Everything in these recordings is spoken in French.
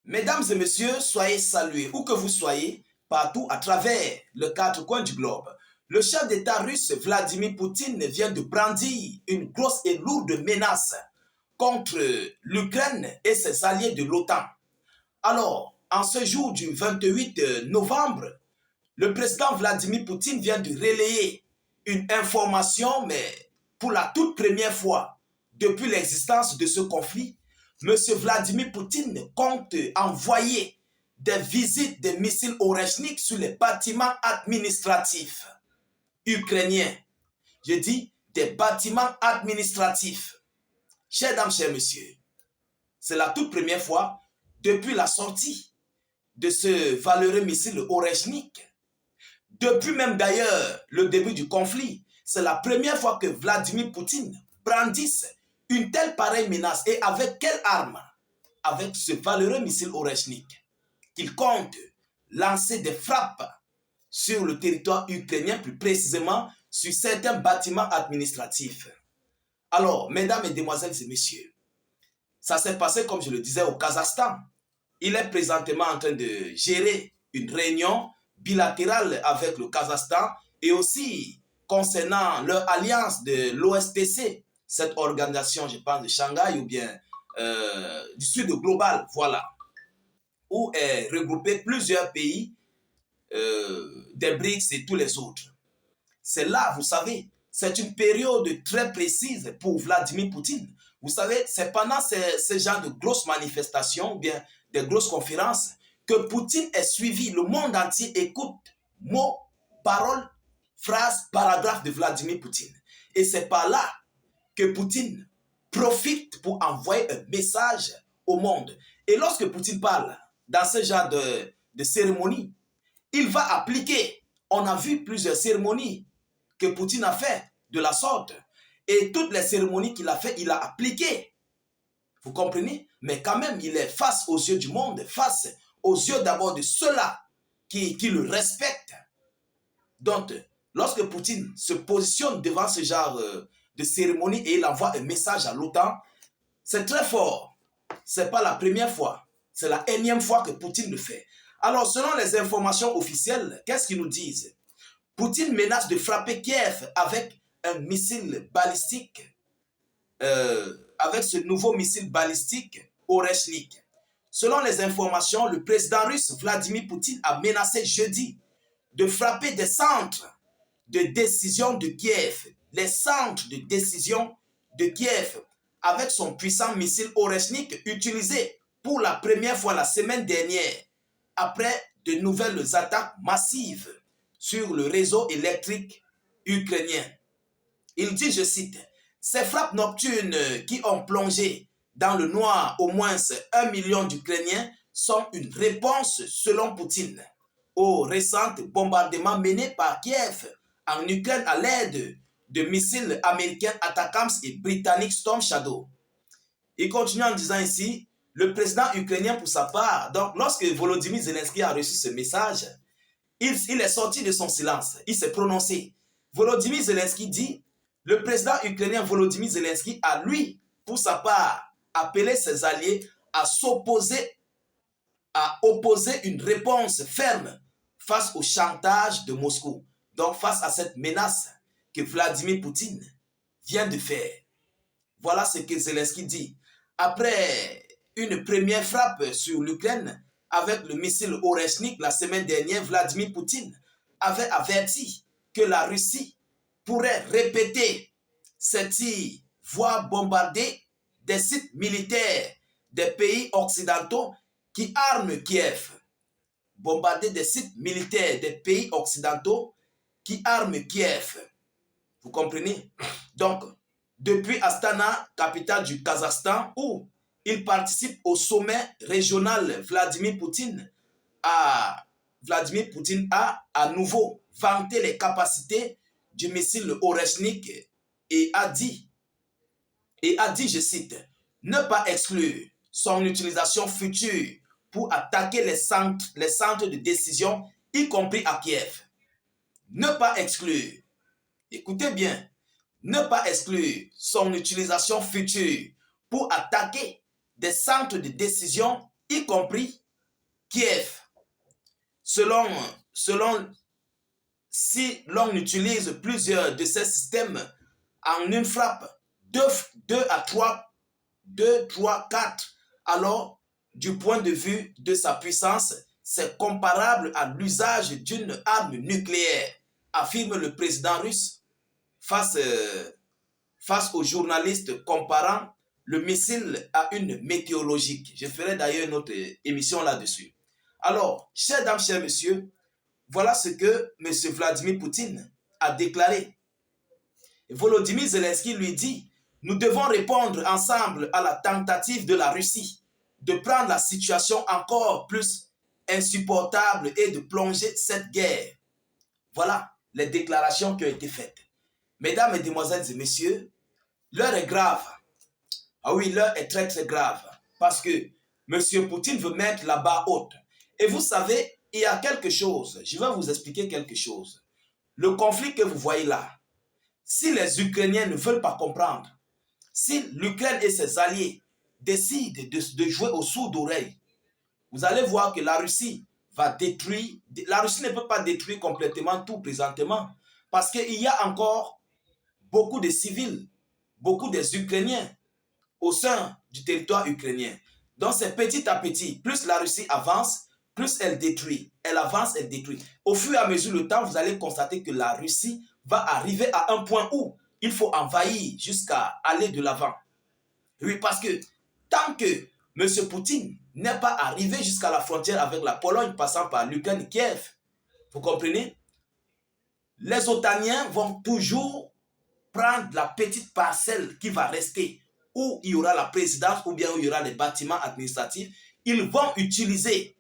Mesdames et messieurs, soyez salués, où que vous soyez, partout à travers les quatre coins du globe. Le chef d'État russe Vladimir Poutine vient de brandir une grosse et lourde menace contre l'Ukraine et ses alliés de l'OTAN. Alors, en ce jour du 28 novembre, le président Vladimir Poutine vient de relayer une information, mais pour la toute première fois depuis l'existence de ce conflit, M. Vladimir Poutine compte envoyer des visites de missiles Oreshnik sur les bâtiments administratifs ukrainiens. Je dis des bâtiments administratifs. Chers dames, chers messieurs, c'est la toute première fois depuis la sortie de ce valeureux missile Oreshnik. Depuis même d'ailleurs le début du conflit, c'est la première fois que Vladimir Poutine brandisse une telle pareille menace. Et avec quelle arme? Avec ce valeureux missile Oreshnik qu'il compte lancer des frappes sur le territoire ukrainien, plus précisément sur certains bâtiments administratifs. Alors, mesdames, mesdemoiselles et messieurs, ça s'est passé, comme je le disais, au Kazakhstan. Il est présentement en train de gérer une réunion bilatérale avec le Kazakhstan et aussi concernant leur alliance de l'OSTC, cette organisation, je pense, de Shanghai ou bien du Sud global, voilà, où est regroupé plusieurs pays, des BRICS et tous les autres. C'est là, vous savez, c'est une période très précise pour Vladimir Poutine. Vous savez, c'est pendant ce genre de grosses manifestations, ou bien des grosses conférences, que Poutine est suivi. Le monde entier écoute mots, paroles, phrases, paragraphes de Vladimir Poutine. Et c'est par là que Poutine profite pour envoyer un message au monde. Et lorsque Poutine parle dans ce genre de cérémonie, il va appliquer. On a vu plusieurs cérémonies que Poutine a fait de la sorte. Et toutes les cérémonies qu'il a fait, il a appliqué. Vous comprenez? Mais quand même, il est face aux yeux du monde, face aux yeux d'abord de ceux-là qui le respectent. Donc, lorsque Poutine se positionne devant ce genre de cérémonie et il envoie un message à l'OTAN, c'est très fort. Ce n'est pas la première fois, c'est la énième fois que Poutine le fait. Alors, selon les informations officielles, qu'est-ce qu'ils nous disent? Poutine menace de frapper Kiev avec un missile balistique, avec ce nouveau missile balistique Oreshnik. Selon les informations, le président russe Vladimir Poutine a menacé jeudi de frapper des centres de décision de Kiev, les centres de décision de Kiev, avec son puissant missile Oreshnik utilisé pour la première fois la semaine dernière, après de nouvelles attaques massives sur le réseau électrique ukrainien. Il dit, je cite, « Ces frappes nocturnes qui ont plongé dans le noir au moins 1 million d'Ukrainiens sont une réponse, selon Poutine, aux récents bombardements menés par Kiev en Ukraine à l'aide de missiles américains Atakams et britanniques Storm Shadow. » Il continue en disant ici, le président ukrainien pour sa part, donc lorsque Volodymyr Zelensky a reçu ce message, il est sorti de son silence, il s'est prononcé. Volodymyr Zelensky dit, le président ukrainien Volodymyr Zelensky a lui, pour sa part, appelé ses alliés à s'opposer, à opposer une réponse ferme face au chantage de Moscou. Donc face à cette menace que Vladimir Poutine vient de faire. Voilà ce que Zelensky dit. Après une première frappe sur l'Ukraine avec le missile Oreshnik la semaine dernière, Vladimir Poutine avait averti que la Russie pourrait répéter ces tirs, voire bombarder des sites militaires des pays occidentaux qui arment Kiev. Bombarder des sites militaires des pays occidentaux qui arment Kiev. Vous comprenez? Donc, depuis Astana, capitale du Kazakhstan, où il participe au sommet régional, Vladimir Poutine a à nouveau vanté les capacités du missile Oreshnik et a dit, je cite, ne pas exclure son utilisation future pour attaquer les centres de décision, y compris à Kiev. Ne pas exclure, écoutez bien, ne pas exclure son utilisation future pour attaquer des centres de décision, y compris Kiev. Selon si l'on utilise plusieurs de ces systèmes en une frappe, 2 à 3, 2, 3, 4, alors du point de vue de sa puissance, c'est comparable à l'usage d'une arme nucléaire, affirme le président russe face aux journalistes comparant le missile à une météorologique. Je ferai d'ailleurs une autre émission là-dessus. Alors, chers dames, chers messieurs, voilà ce que M. Vladimir Poutine a déclaré. Volodymyr Zelensky lui dit, nous devons répondre ensemble à la tentative de la Russie de prendre la situation encore plus insupportable et de plonger cette guerre. Voilà les déclarations qui ont été faites. Mesdames, Mesdemoiselles et Messieurs, l'heure est grave. Ah oui, l'heure est très très grave. Parce que M. Poutine veut mettre la barre haute. Et vous savez, il y a quelque chose. Je vais vous expliquer quelque chose. Le conflit que vous voyez là, si les Ukrainiens ne veulent pas comprendre, si l'Ukraine et ses alliés décident de jouer au sourd d'oreille, vous allez voir que la Russie va détruire. La Russie ne peut pas détruire complètement tout présentement. Parce qu'il y a encore beaucoup de civils, beaucoup des Ukrainiens au sein du territoire ukrainien. Donc c'est petit à petit, plus la Russie avance, plus elle détruit. Elle avance, elle détruit. Au fur et à mesure du temps, vous allez constater que la Russie va arriver à un point où il faut envahir jusqu'à aller de l'avant. Oui, parce que tant que M. Poutine n'est pas arrivé jusqu'à la frontière avec la Pologne, passant par l'Ukraine et Kiev, vous comprenez? Les Otaniens vont toujours prendre la petite parcelle qui va rester, où il y aura la présidence, ou bien où il y aura les bâtiments administratifs. Ils vont utiliser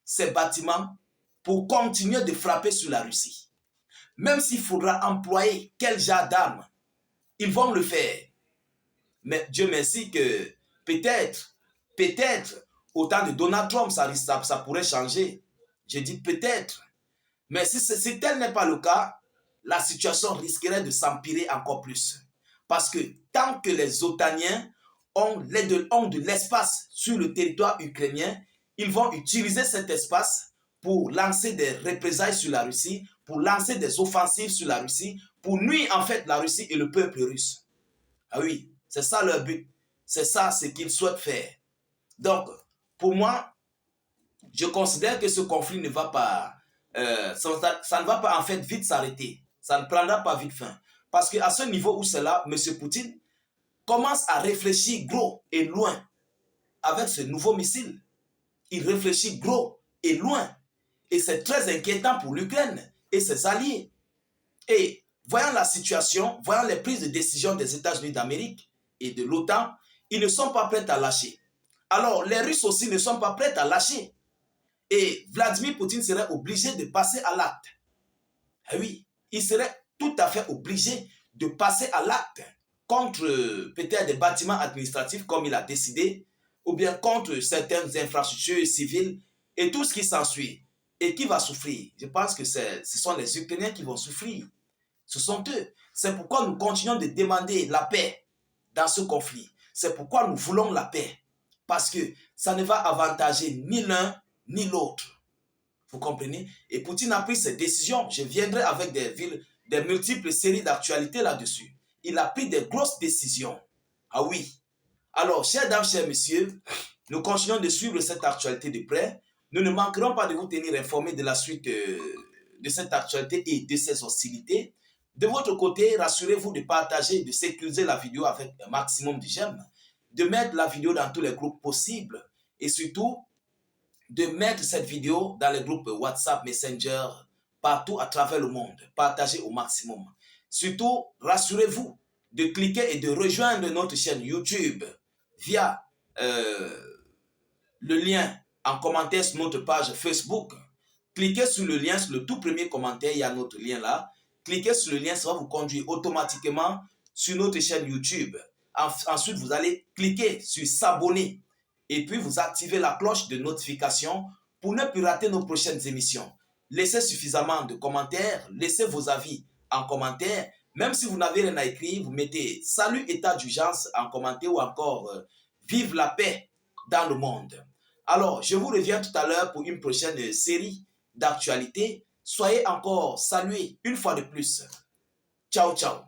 ces bâtiments pour continuer de frapper sur la Russie. Même s'il faudra employer quel genre d'armes, ils vont le faire. Mais Dieu merci que peut-être, au temps de Donald Trump, ça pourrait changer. Je dis peut-être. Mais si tel n'est pas le cas, la situation risquerait de s'empirer encore plus. Parce que tant que les Otaniens ont de l'espace sur le territoire ukrainien, ils vont utiliser cet espace pour lancer des représailles sur la Russie, pour lancer des offensives sur la Russie, pour nuire en fait la Russie et le peuple russe. Ah oui, c'est ça leur but. C'est ça ce qu'ils souhaitent faire. Donc, pour moi, je considère que ce conflit ne va pas, ça ne va pas en fait vite s'arrêter. Ça ne prendra pas vite fin. Parce qu'à ce niveau où c'est là, M. Poutine commence à réfléchir gros et loin avec ce nouveau missile. Il réfléchit gros et loin. Et c'est très inquiétant pour l'Ukraine et ses alliés. Et voyant la situation, voyant les prises de décision des États-Unis d'Amérique et de l'OTAN, ils ne sont pas prêts à lâcher. Alors, les Russes aussi ne sont pas prêts à lâcher. Et Vladimir Poutine serait obligé de passer à l'acte. Eh oui, il serait tout à fait obligé de passer à l'acte contre peut-être des bâtiments administratifs comme il a décidé, ou bien contre certaines infrastructures civiles et tout ce qui s'ensuit. Et qui va souffrir? Je pense que ce sont les Ukrainiens qui vont souffrir. Ce sont eux. C'est pourquoi nous continuons de demander la paix dans ce conflit. C'est pourquoi nous voulons la paix. Parce que ça ne va avantager ni l'un ni l'autre. Vous comprenez? Et Poutine a pris ses décisions. Je viendrai avec des multiples séries d'actualités là-dessus. Il a pris des grosses décisions. Ah oui. Alors, chers dames, chers messieurs, nous continuons de suivre cette actualité de près. Nous ne manquerons pas de vous tenir informés de la suite de cette actualité et de ces hostilités. De votre côté, rassurez-vous de partager et de sécuriser la vidéo avec un maximum de j'aime, de mettre la vidéo dans tous les groupes possibles et surtout de mettre cette vidéo dans les groupes WhatsApp, Messenger, partout à travers le monde. Partagez au maximum. Surtout, rassurez-vous de cliquer et de rejoindre notre chaîne YouTube via le lien en commentaire sur notre page Facebook. Cliquez sur le lien, sur le tout premier commentaire, il y a notre lien là. Cliquez sur le lien, ça va vous conduire automatiquement sur notre chaîne YouTube. Ensuite, vous allez cliquer sur s'abonner et puis vous activez la cloche de notification pour ne plus rater nos prochaines émissions. Laissez suffisamment de commentaires, laissez vos avis en commentaire. Même si vous n'avez rien à écrire, vous mettez salut état d'urgence en commentaire ou encore vive la paix dans le monde. Alors, je vous reviens tout à l'heure pour une prochaine série d'actualités. Soyez encore salués une fois de plus. Ciao, ciao.